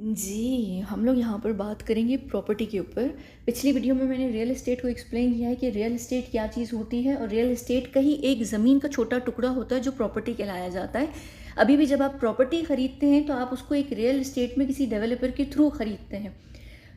जी, हम लोग यहाँ पर बात करेंगे प्रॉपर्टी के ऊपर। पिछली वीडियो में मैंने रियल एस्टेट को एक्सप्लेन किया है कि रियल एस्टेट क्या चीज़ होती है और रियल एस्टेट का ही एक ज़मीन का छोटा टुकड़ा होता है जो प्रॉपर्टी कहलाया जाता है। अभी भी जब आप प्रॉपर्टी खरीदते हैं तो आप उसको एक रियल एस्टेट में किसी डेवलपर के थ्रू खरीदते हैं।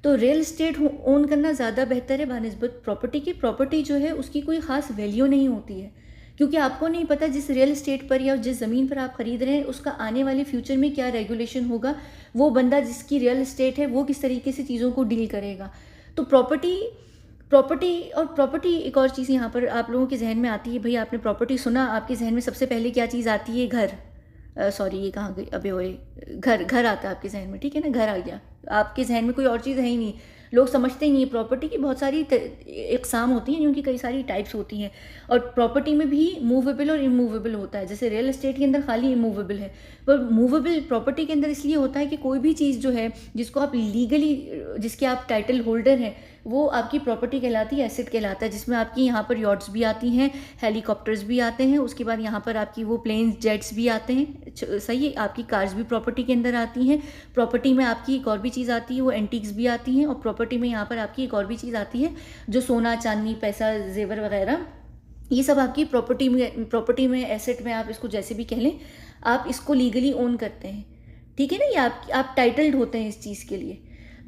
तो रियल एस्टेट ओन करना ज़्यादा बेहतर है बानिस्बत प्रॉपर्टी की। प्रॉपर्टी जो है उसकी कोई ख़ास वैल्यू नहीं होती है, क्योंकि आपको नहीं पता जिस रियल एस्टेट पर या जिस ज़मीन पर आप खरीद रहे हैं उसका आने वाले फ्यूचर में क्या रेगुलेशन होगा, वो बंदा जिसकी रियल एस्टेट है वो किस तरीके से चीज़ों को डील करेगा। तो प्रॉपर्टी प्रॉपर्टी एक और चीज़ यहाँ पर आप लोगों के जहन में आती है। भाई आपने प्रॉपर्टी सुना, आपके जहन में सबसे पहले क्या चीज़ आती है? घर। सॉरी, ये कहाँ गई? अबे ओए, घर घर आता है आपके जहन में, ठीक है ना, घर आ गया। आपके जहन में कोई और चीज़ है ही नहीं। लोग समझते ही नहीं है प्रॉपर्टी की बहुत सारी इकसाम होती हैं, उनकी कई सारी टाइप्स होती हैं। और प्रॉपर्टी में भी मूवेबल और इमूवेबल होता है। जैसे रियल एस्टेट के अंदर खाली इमूवेबल है, पर मूवेबल प्रॉपर्टी के अंदर इसलिए होता है कि कोई भी चीज़ जो है जिसको आप लीगली, जिसके आप टाइटल होल्डर हैं, वो आपकी प्रॉपर्टी कहलाती है, एसेट कहलाता है। जिसमें आपकी यहाँ पर यॉट्स भी आती हैं, हेलीकॉप्टर्स भी आते हैं, उसके बाद यहाँ पर आपकी वो प्लेन्स, जेट्स भी आते हैं। सही है, आपकी कार्स भी प्रॉपर्टी के अंदर आती हैं। प्रॉपर्टी में आपकी एक और भी चीज़ आती है, वो एंटीक्स भी आती हैं। और प्रॉपर्टी में यहाँ पर आपकी एक और भी चीज़ आती है जो सोना, चांदी, पैसा, जेवर वगैरह, ये सब आपकी प्रॉपर्टी में एसेट में, आप इसको जैसे भी कह लें, आप इसको लीगली ओन करते हैं। ठीक है ना, ये आप टाइटल्ड होते हैं इस चीज़ के लिए।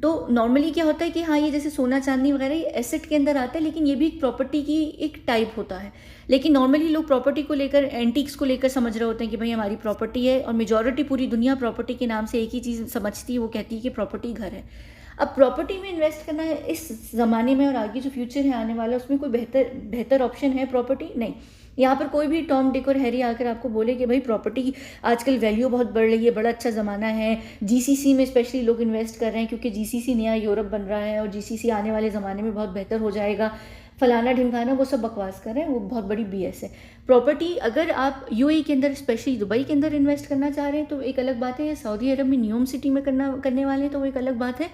तो नॉर्मली क्या होता है कि हाँ, ये जैसे सोना चांदी वगैरह ये एसेट के अंदर आता है, लेकिन ये भी एक प्रॉपर्टी की एक टाइप होता है। लेकिन नॉर्मली लोग प्रॉपर्टी को लेकर, एंटीक्स को लेकर समझ रहे होते हैं कि भाई हमारी प्रॉपर्टी है। और मेजॉरिटी पूरी दुनिया प्रॉपर्टी के नाम से एक ही चीज़ समझती है, वो कहती है कि प्रॉपर्टी घर है। अब प्रॉपर्टी में इन्वेस्ट करना है इस ज़माने में और आगे जो फ्यूचर है आने वाला, उसमें कोई बेहतर ऑप्शन है प्रॉपर्टी? नहीं। यहाँ पर कोई भी टॉम, डिक और हैरी आकर आपको बोले कि भाई प्रॉपर्टी की आजकल वैल्यू बहुत बढ़ रही है, बड़ा अच्छा ज़माना है, जीसीसी में स्पेशली लोग इन्वेस्ट कर रहे हैं क्योंकि जीसीसी नया यूरोप बन रहा है और जीसीसी आने वाले ज़माने में बहुत बेहतर हो जाएगा, फलाना ढिमकाना, वो सब बकवास कर रहे हैं, वो बहुत बड़ी बीएस है। प्रॉपर्टी अगर आप यूएई के अंदर, स्पेशली दुबई के अंदर इन्वेस्ट करना चाह रहे हैं तो एक अलग बात है, या सऊदी अरब में न्यूम सिटी में करने वाले हैं तो वो एक अलग बात है,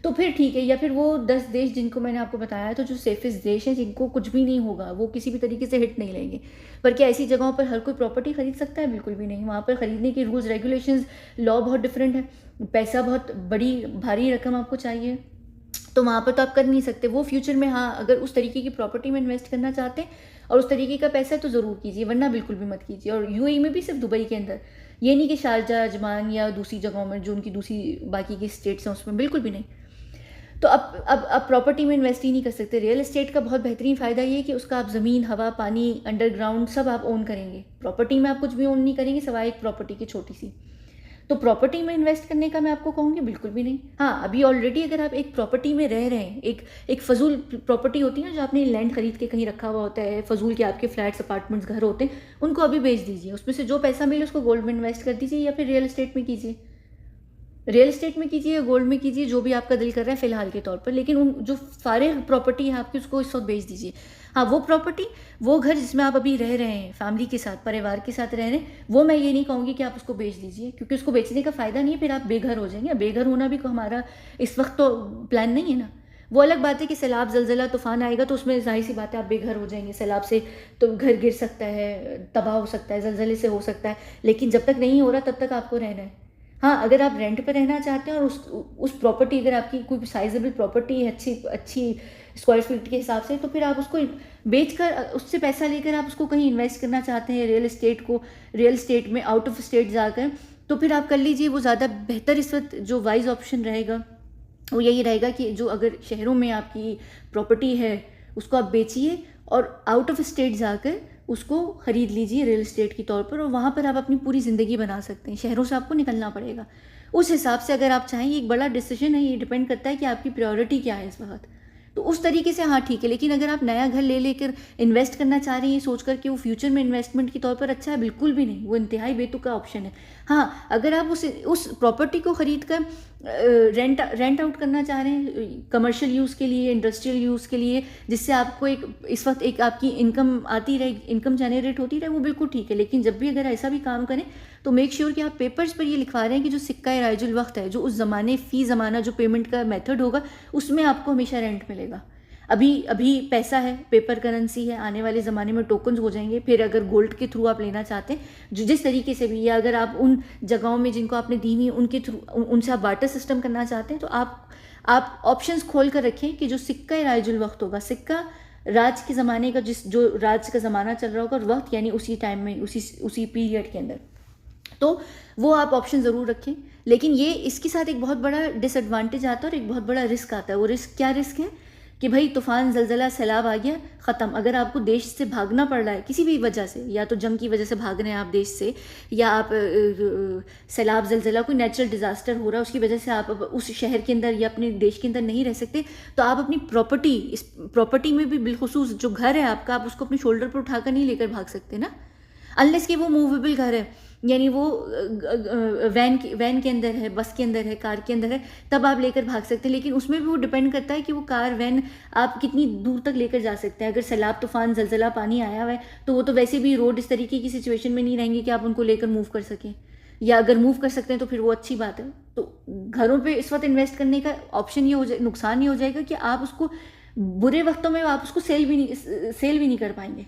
तो फिर ठीक है। या फिर वो 10 देश जिनको मैंने आपको बताया, तो जो सेफेस्ट देश हैं, जिनको कुछ भी नहीं होगा, वो किसी भी तरीके से हिट नहीं लेंगे। पर क्या ऐसी जगहों पर हर कोई प्रॉपर्टी खरीद सकता है? बिल्कुल भी नहीं। वहाँ पर खरीदने के रूल्स, रेगुलेशंस, लॉ बहुत डिफरेंट है। पैसा बहुत बड़ी भारी रकम आपको चाहिए, तो वहाँ पर तो आप कर नहीं सकते वो फ्यूचर में। हाँ, अगर उस तरीके की प्रॉपर्टी में इन्वेस्ट करना चाहते हैं और उस तरीके का पैसा है तो ज़रूर कीजिए, वरना बिल्कुल भी मत कीजिए। और यूएई में भी सिर्फ दुबई के अंदर, ये नहीं कि शारजा, अजमान या दूसरी जगहों में जो उनकी दूसरी बाकी की स्टेट्स हैं उसमें, बिल्कुल भी नहीं। तो अब प्रॉपर्टी में इन्वेस्ट ही नहीं कर सकते। रियल एस्टेट का बहुत बेहतरीन फ़ायदा ये है कि उसका आप ज़मीन, हवा, पानी, अंडरग्राउंड सब आप ओन करेंगे। प्रॉपर्टी में आप कुछ भी ओन नहीं करेंगे सिवाय एक प्रॉपर्टी की छोटी सी। तो प्रॉपर्टी में इन्वेस्ट करने का मैं आपको कहूँगी बिल्कुल भी नहीं। हाँ, अभी ऑलरेडी अगर आप एक प्रॉपर्टी में रह रहे हैं, एक फजूल प्रॉपर्टी होती है ना, जो आपने लैंड खरीद के कहीं रखा हुआ होता है, फजूल के आपके फ्लैट्स, अपार्टमेंट्स, घर होते हैं, उनको अभी बेच दीजिए। उसमें से जो पैसा मिले उसको गोल्ड में इन्वेस्ट कर दीजिए या फिर रियल एस्टेट में कीजिए। रियल एस्टेट में कीजिए या गोल्ड में कीजिए, जो भी आपका दिल कर रहा है फिलहाल के तौर पर। लेकिन उन जो सारे प्रॉपर्टी है आपकी, उसको इस वक्त बेच दीजिए। हाँ, वो प्रॉपर्टी, वो घर जिसमें आप अभी रह रहे हैं, फैमिली के साथ, परिवार के साथ रह रहे हैं, वो मैं ये नहीं कहूँगी कि आप उसको बेच दीजिए, क्योंकि उसको बेचने का फ़ायदा नहीं है, फिर आप बेघर हो जाएंगे। बेघर होना भी हमारा इस वक्त तो प्लान नहीं है ना। वो अलग बात है कि सैलाब, जलजला, तूफान आएगा तो उसमें जाहिर सी बात है आप बेघर हो जाएंगे। सैलाब से तो घर गिर सकता है, तबाह हो सकता है, जलजले से हो सकता है, लेकिन जब तक नहीं हो रहा तब तक आपको रहना है। हाँ, अगर आप रेंट पर रहना चाहते हैं और उस प्रॉपर्टी, अगर आपकी कोई साइजेबल प्रॉपर्टी है अच्छी अच्छी स्क्वायर फीट के हिसाब से, तो फिर आप उसको बेचकर उससे पैसा लेकर आप उसको कहीं इन्वेस्ट करना चाहते हैं, रियल एस्टेट में आउट ऑफ स्टेट जाकर, तो फिर आप कर लीजिए। वो ज़्यादा बेहतर इस वक्त जो वाइज ऑप्शन रहेगा वो यही रहेगा कि जो अगर शहरों में आपकी प्रॉपर्टी है उसको आप बेचिए और आउट ऑफ स्टेट जाकर उसको ख़रीद लीजिए रियल एस्टेट के तौर पर, और वहाँ पर आप अपनी पूरी ज़िंदगी बना सकते हैं। शहरों से आपको निकलना पड़ेगा। उस हिसाब से अगर आप चाहें, एक बड़ा डिसीजन है, ये डिपेंड करता है कि आपकी प्रायोरिटी क्या है इस वक्त। तो उस तरीके से हाँ ठीक है। लेकिन अगर आप नया घर ले लेकर इन्वेस्ट करना चाह रही हैं सोच कर कि वो फ्यूचर में इन्वेस्टमेंट के तौर पर अच्छा है, बिल्कुल भी नहीं। वो इंतहाई बेतुका ऑप्शन है। हाँ, अगर आप उस प्रॉपर्टी को ख़रीद कर रेंट आउट करना चाह रहे हैं कमर्शियल यूज़ के लिए, इंडस्ट्रियल यूज़ के लिए, जिससे आपको इस वक्त एक आपकी इनकम आती रहे, इनकम जनरेट होती रहे, वो बिल्कुल ठीक है। लेकिन जब भी अगर ऐसा भी काम करें तो मेक श्योर कि आप पेपर्स पर ये लिखवा रहे हैं कि जो सिक्का राइजुल वक्त है, जो उस ज़माने फ़ी ज़माना जो पेमेंट का मेथड होगा, उसमें आपको हमेशा रेंट मिलेगा। अभी अभी पैसा है, पेपर करेंसी है, आने वाले ज़माने में टोकन्स हो जाएंगे। फिर अगर गोल्ड के थ्रू आप लेना चाहते हैं, जो जिस तरीके से भी, या अगर आप उन जगहों में जिनको आपने दी हुई उनके थ्रू उनसे आप बार्टर सिस्टम करना चाहते हैं, तो आप ऑप्शंस खोल कर रखें कि जो सिक्का राइजुल वक्त होगा, सिक्का राज के ज़माने का, जो राज का ज़माना चल रहा होगा और वक्त यानी उसी टाइम में, उसी पीरियड के अंदर, तो वो आप ऑप्शन ज़रूर रखें। लेकिन ये इसके साथ एक बहुत बड़ा डिसएडवांटेज आता है और एक बहुत बड़ा रिस्क आता है। वो रिस्क क्या रिस्क है कि भाई तूफ़ान, ज़लज़ला, सैलाब आ गया, ख़त्म। अगर आपको देश से भागना पड़ रहा है किसी भी वजह से, या तो जंग की वजह से भाग रहे हैं आप देश से, या आप सैलाब, ज़लज़ला, कोई नेचुरल डिज़ास्टर हो रहा है उसकी वजह से आप उस शहर के अंदर या अपने देश के अंदर नहीं रह सकते, तो आप अपनी प्रॉपर्टी, इस प्रॉपर्टी में भी बिलखुसूस जो घर है आपका, आप उसको अपने शोल्डर पर उठाकर नहीं लेकर भाग सकते ना, अनलेस कि वो मूवेबल घर है, यानी वो वैन के अंदर है, बस के अंदर है, कार के अंदर है, तब आप लेकर भाग सकते हैं। लेकिन उसमें भी वो डिपेंड करता है कि वो कार, वैन आप कितनी दूर तक लेकर जा सकते हैं। अगर सैलाब, तूफान, जलजला, पानी आया हुआ है, तो वो तो वैसे भी रोड इस तरीके की सिचुएशन में नहीं रहेंगे कि आप उनको लेकर मूव कर सकें, या अगर मूव कर सकते हैं तो फिर वो अच्छी बात है। तो घरों पे इस वक्त इन्वेस्ट करने का ऑप्शन ये हो जाए, नुकसान ये हो जाएगा कि आप उसको बुरे वक्तों में आप उसको सेल भी नहीं कर पाएंगे।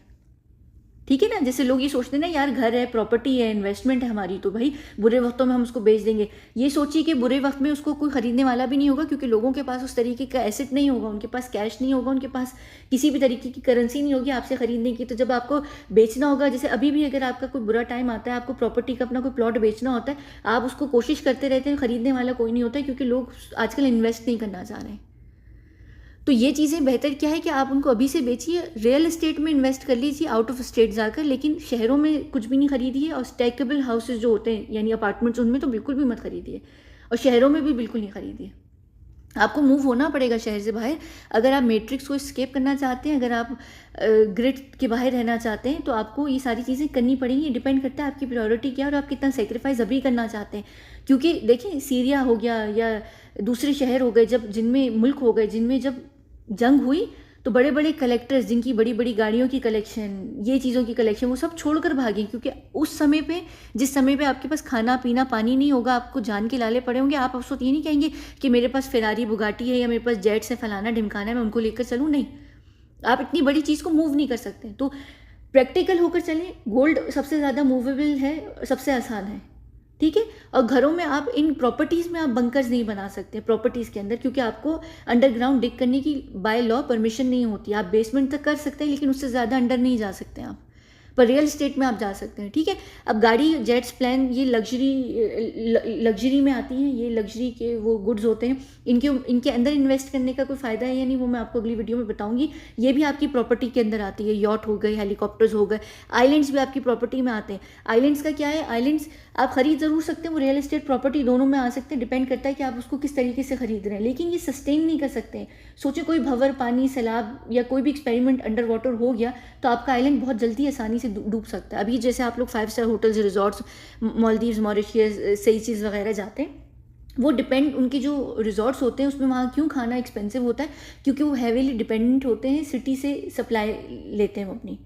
ठीक है ना, जैसे लोग ये सोचते हैं ना, यार घर है, प्रॉपर्टी है, इन्वेस्टमेंट है हमारी, तो भाई बुरे वक्तों में हम उसको बेच देंगे। ये सोचिए कि बुरे वक्त में उसको कोई खरीदने वाला भी नहीं होगा, क्योंकि लोगों के पास उस तरीके का एसेट नहीं होगा, उनके पास कैश नहीं होगा, उनके पास किसी भी तरीके की करेंसी नहीं होगी आपसे खरीदने की। तो जब आपको बेचना होगा, जैसे अभी भी अगर आपका कोई बुरा टाइम आता है, आपको प्रॉपर्टी का अपना कोई प्लॉट बेचना होता है, आप उसको कोशिश करते रहते हैं, खरीदने वाला कोई नहीं होता है, क्योंकि लोग आजकल इन्वेस्ट नहीं करना चाह रहे हैं। तो ये चीज़ें बेहतर क्या है कि आप उनको अभी से बेचिए, रियल एस्टेट में इन्वेस्ट कर लीजिए आउट ऑफ स्टेट जाकर, लेकिन शहरों में कुछ भी नहीं खरीदिए, और स्टैकेबल हाउसेज जो होते हैं यानी अपार्टमेंट्स, उनमें तो बिल्कुल भी मत खरीदिए, और शहरों में भी बिल्कुल नहीं खरीदिए। आपको मूव होना पड़ेगा शहर से बाहर अगर आप मैट्रिक्स को स्केप करना चाहते हैं, अगर आप ग्रिड के बाहर रहना चाहते हैं, तो आपको ये सारी चीज़ें करनी पड़ेंगी। डिपेंड करता है आपकी प्रायोरिटी क्या है और आप कितना सेक्रीफाइस अभी करना चाहते हैं। क्योंकि देखिए, सीरिया हो गया या दूसरे शहर हो गए, जब जिनमें मुल्क हो गए जिनमें जब जंग हुई, तो बड़े बड़े कलेक्टर्स जिनकी बड़ी बड़ी गाड़ियों की कलेक्शन, ये चीज़ों की कलेक्शन, वो सब छोड़कर भागे, क्योंकि उस समय पे, जिस समय पे आपके पास खाना पीना पानी नहीं होगा, आपको जान के लाले पड़े होंगे, आप उस वक्त ये नहीं कहेंगे कि मेरे पास फेरारी, बुगाटी है, या मेरे पास जेट्स है, फलाना ढिमकाना है, मैं उनको लेकर चलूँ। नहीं, आप इतनी बड़ी चीज़ को मूव नहीं कर सकते। तो प्रैक्टिकल होकर चलें। गोल्ड सबसे ज़्यादा मूवेबल है, सबसे आसान है, ठीक है। और घरों में आप इन प्रॉपर्टीज़ में आप बंकर्स नहीं बना सकते प्रॉपर्टीज़ के अंदर, क्योंकि आपको अंडरग्राउंड डिग करने की बाय लॉ परमिशन नहीं होती। आप बेसमेंट तक कर सकते हैं, लेकिन उससे ज़्यादा अंडर नहीं जा सकते आप, पर रियल एस्टेट में आप जा सकते हैं, ठीक है। अब गाड़ी, जेट्स, प्लेन, ये लग्जरी में आती हैं, ये लग्जरी के वो गुड्स होते हैं, इनके अंदर इन्वेस्ट करने का कोई फ़ायदा है या नहीं, वो मैं आपको अगली वीडियो में बताऊंगी। ये भी आपकी प्रॉपर्टी के अंदर आती है, यॉट हो गए, हेलीकॉप्टर्स हो गए, आइलैंड्स भी आपकी प्रॉपर्टी में आते हैं। आइलैंड्स का क्या है, आइलैंड्स आप खरीद ज़रूर सकते हैं, वो रियल एस्टेट प्रॉपर्टी दोनों में आ सकते हैं, डिपेंड करता है कि आप उसको किस तरीके से खरीद रहे हैं, लेकिन ये सस्टेन नहीं कर सकते हैं। सोचिए कोई भंवर, पानी, सैलाब या कोई भी एक्सपेरिमेंट अंडर वाटर हो गया, तो आपका आइलैंड बहुत जल्दी आसानी से डूब सकता है। अभी जैसे आप लोग 5 star hotels, resorts, Maldives, Mauritius, Seychelles वगैरह जाते हैं, वो डिपेंड, उनके जो रिजॉर्ट्स होते हैं उसमें वहाँ क्यों खाना एक्सपेंसिव होता है, क्योंकि वो हैवीली डिपेंडेंट होते हैं, सिटी से सप्लाई लेते हैं वो अपनी,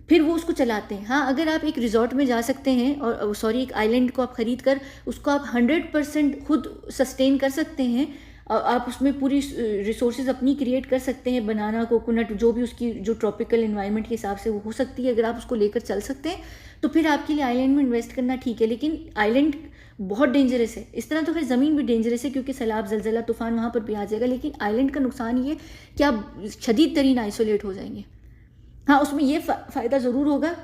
फिर वो उसको चलाते हैं। हाँ, अगर आप एक रिजॉर्ट में जा सकते हैं, और सॉरी, एक आइलैंड को आप खरीद कर उसको आप 100% खुद सस्टेन कर सकते हैं, आप उसमें पूरी रिसोर्सेज अपनी क्रिएट कर सकते हैं, बनाना, कोकोनट, जो भी उसकी जो ट्रॉपिकल एनवायरनमेंट के हिसाब से वो हो सकती है, अगर आप उसको लेकर चल सकते हैं, तो फिर आपके लिए आइलैंड में इन्वेस्ट करना ठीक है। लेकिन आइलैंड बहुत डेंजरस है, इस तरह तो फिर ज़मीन भी डेंजरस है, क्योंकि सैलाब, जलजला, तूफान वहाँ पर भी आ जाएगा। लेकिन आइलैंड का नुकसान ये कि आप शदीद तरीन आइसोलेट हो जाएंगे। हाँ, उसमें ये फ़ायदा ज़रूर होगा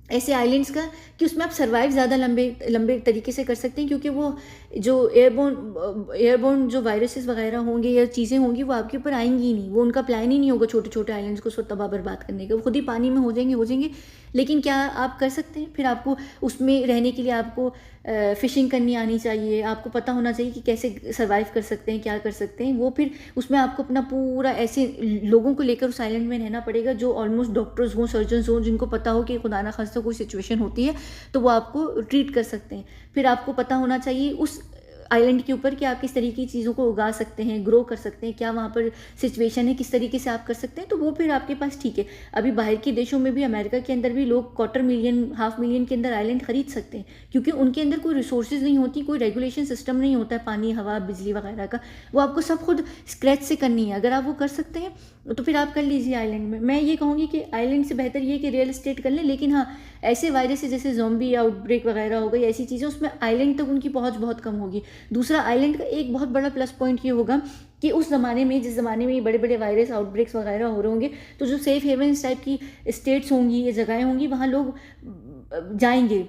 ऐसे आइलैंड्स का कि उसमें आप सर्वाइव ज़्यादा लंबे तरीके से कर सकते हैं, क्योंकि वो जो एयरबोर्न जो वायरसेस वगैरह होंगे या चीज़ें होंगी, वो आपके ऊपर आएंगी ही नहीं। वो उनका प्लान ही नहीं होगा छोटे छोटे आइलैंड्स को तबाह बर्बाद करने का, वो खुद ही पानी में हो जाएंगे। लेकिन क्या आप कर सकते हैं, फिर आपको उसमें रहने के लिए आपको फ़िशिंग करनी आनी चाहिए, आपको पता होना चाहिए कि कैसे सर्वाइव कर सकते हैं, क्या कर सकते हैं। वो फिर उसमें आपको अपना पूरा ऐसे लोगों को लेकर उस आइलैंड में रहना पड़ेगा जो ऑलमोस्ट डॉक्टर्स हों, सर्जन्स हों, जिनको पता हो कि खुदा ना खास्ता कोई सिचुएशन होती है तो वो आपको ट्रीट कर सकते हैं। फिर आपको पता होना चाहिए उस आइलैंड के ऊपर कि आप किस तरीके की चीज़ों को उगा सकते हैं, ग्रो कर सकते हैं, क्या वहाँ पर सिचुएशन है, किस तरीके से आप कर सकते हैं, तो वो फिर आपके पास ठीक है। अभी बाहर के देशों में भी, अमेरिका के अंदर भी लोग 250,000 500,000 के अंदर आइलैंड खरीद सकते हैं, क्योंकि उनके अंदर कोई रिसोर्सेज नहीं होती, कोई रेगुलेशन सिस्टम नहीं होता है पानी, हवा, बिजली वगैरह का। वो आपको सब खुद स्क्रैच से करनी है। अगर आप वो कर सकते हैं तो फिर आप कर लीजिए आइलैंड में। मैं ये कहूँगी कि आइलैंड से बेहतर ये कि रियल एस्टेट कर लें, लेकिन हाँ, ऐसे वायरस जैसे ज़ॉम्बी आउटब्रेक वगैरह हो गई, ऐसी चीज़ें, उसमें आइलैंड तक उनकी पहुंच बहुत कम होगी। दूसरा, आइलैंड का एक बहुत बड़ा प्लस पॉइंट ये होगा कि उस ज़माने में, जिस ज़माने में ये बड़े बड़े वायरस आउटब्रेक्स वगैरह हो रहे होंगे, तो जो सेफ हेवन्स टाइप की स्टेट्स होंगी या जगहें होंगी, वहाँ लोग जाएंगे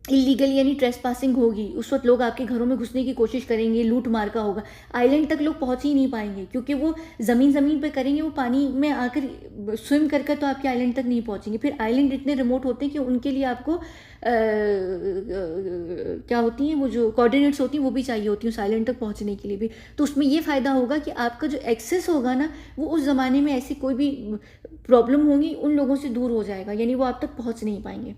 इलीगल, यानी ट्रेसपासिंग होगी। उस वक्त लोग आपके घरों में घुसने की कोशिश करेंगे, लूट मार का होगा। आइलैंड तक लोग पहुंच ही नहीं पाएंगे, क्योंकि वो ज़मीन पे करेंगे, वो पानी में आकर स्विम कर तो आपके आइलैंड तक नहीं पहुंचेंगे। फिर आइलैंड इतने रिमोट होते हैं कि उनके लिए आपको क्या होती हैं वो जो कोऑर्डिनेट्स होती हैं, वो भी चाहिए होती हैं उस आइलैंड तक पहुंचने के लिए भी। तो उसमें ये फ़ायदा होगा कि आपका जो एक्सेस होगा ना, वो उस ज़माने में ऐसी कोई भी प्रॉब्लम होगी उन लोगों से दूर हो जाएगा, यानी वो आप तक पहुँच नहीं पाएंगे।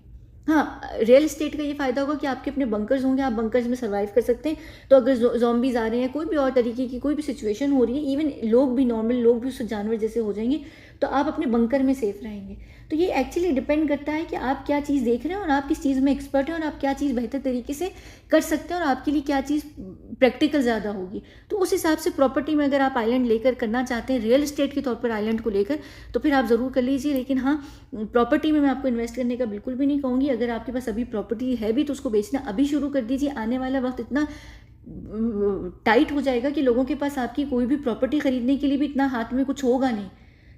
हाँ, रियल एस्टेट का ये फ़ायदा होगा कि आपके अपने बंकर्स होंगे, आप बंकर्स में सर्वाइव कर सकते हैं। तो अगर ज़ॉम्बीज़ आ रहे हैं, कोई भी और तरीके की कोई भी सिचुएशन हो रही है, इवन लोग भी, नॉर्मल लोग भी उस जानवर जैसे हो जाएंगे, तो आप अपने बंकर में सेफ रहेंगे। तो ये एक्चुअली डिपेंड करता है कि आप क्या चीज़ देख रहे हैं और आप किस चीज़ में एक्सपर्ट हैं और आप क्या चीज़ बेहतर तरीके से कर सकते हैं और आपके लिए क्या चीज़ प्रैक्टिकल ज़्यादा होगी। तो उस हिसाब से प्रॉपर्टी में अगर आप आइलैंड लेकर करना चाहते हैं रियल एस्टेट के तौर पर आइलैंड को लेकर, तो फिर आप ज़रूर कर लीजिए। लेकिन हाँ, प्रॉपर्टी में मैं आपको इन्वेस्ट करने का बिल्कुल भी नहीं कहूँगी। अगर आपके पास अभी प्रॉपर्टी है भी, तो उसको बेचना अभी शुरू कर दीजिए। आने वाला वक्त इतना टाइट हो जाएगा कि लोगों के पास आपकी कोई भी प्रॉपर्टी खरीदने के लिए भी इतना हाथ में कुछ होगा नहीं,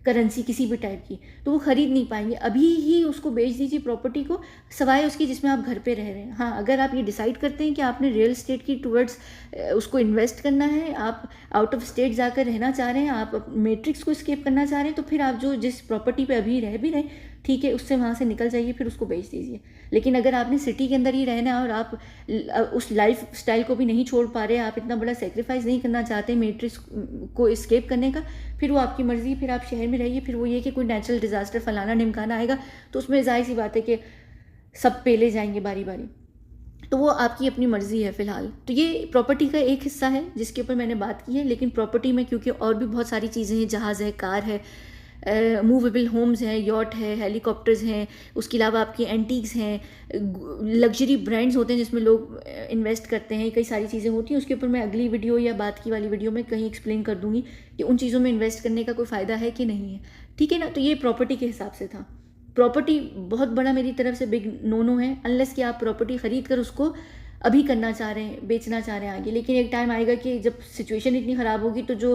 करेंसी किसी भी टाइप की, तो वो खरीद नहीं पाएंगे। अभी ही उसको बेच दीजिए प्रॉपर्टी को, सवाए उसकी जिसमें आप घर पे रह रहे हैं। हाँ, अगर आप ये डिसाइड करते हैं कि आपने रियल एस्टेट की टूवर्ड्स उसको इन्वेस्ट करना है, आप आउट ऑफ स्टेट जाकर रहना चाह रहे हैं, आप मैट्रिक्स को स्केप करना चाह रहे हैं, तो फिर आप जो जिस प्रॉपर्टी पे अभी रह भी रहे, ठीक है, उससे वहाँ से निकल जाइए, फिर उसको बेच दीजिए। लेकिन अगर आपने सिटी के अंदर ही रहना है और आप उस लाइफ स्टाइल को भी नहीं छोड़ पा रहे, आप इतना बड़ा सेक्रीफाइस नहीं करना चाहते मैट्रिक्स को एस्केप करने का, फिर वो आपकी मर्ज़ी, फिर आप शहर में रहिए। फिर वो ये कि कोई नेचुरल डिज़ास्टर फलाना ढिमकाना आएगा, तो उसमें जाहिर सी बात है कि सब पेले जाएंगे बारी बारी, तो वो आपकी अपनी मर्ज़ी है फ़िलहाल। तो ये प्रॉपर्टी का एक हिस्सा है जिसके ऊपर मैंने बात की है। लेकिन प्रॉपर्टी में क्योंकि और भी बहुत सारी चीज़ें हैं, जहाज़ है, कार है, मूवेबल होम्स हैं, यॉट है, हेलीकॉप्टर्स हैं, उसके अलावा आपकी एंटीक्स हैं, लग्जरी ब्रांड्स होते हैं जिसमें लोग इन्वेस्ट करते हैं, कई सारी चीज़ें होती हैं। उसके ऊपर मैं अगली वीडियो या बात की वाली वीडियो में कहीं एक्सप्लेन कर दूंगी कि उन चीज़ों में इन्वेस्ट करने का कोई फ़ायदा है कि नहीं है, ठीक है ना। तो ये प्रॉपर्टी के हिसाब से था। प्रॉपर्टी बहुत बड़ा मेरी तरफ से बिग नो है, अनलेस कि आप प्रॉपर्टी ख़रीद कर उसको अभी करना चाह रहे हैं, बेचना चाह रहे हैं आगे। लेकिन एक टाइम आएगा कि जब सिचुएशन इतनी ख़राब होगी, तो जो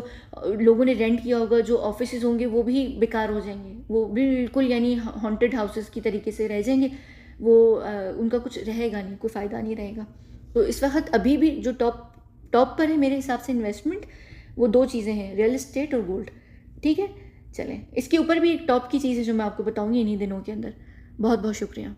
लोगों ने रेंट किया होगा, जो ऑफिसेज होंगे, वो भी बेकार हो जाएंगे, वो बिल्कुल यानी हॉन्टेड हाउसेस की तरीके से रह जाएंगे। वो उनका कुछ रहेगा नहीं, कोई फ़ायदा नहीं रहेगा। तो इस वक्त अभी भी जो टॉप पर है मेरे हिसाब से इन्वेस्टमेंट, वो दो चीज़ें हैं, रियल एस्टेट और गोल्ड, ठीक है। चलें, इसके ऊपर भी एक टॉप की चीज़ है जो मैं आपको बताऊँगी इन्हीं दिनों के अंदर। बहुत बहुत शुक्रिया।